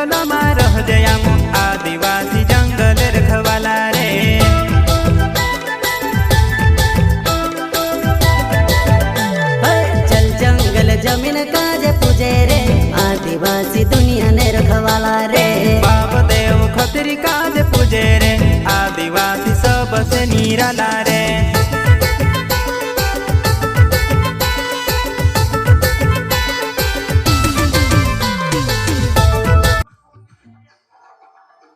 जंगल में रह जयाम आदिवासी जंगल रखवाला रे। चल जंगल जमीन काज पूजे रे आदिवासी दुनिया ने रखवाला रे। बाप देव खतरी काज पूजे रे आदिवासी सबसे निराला रे।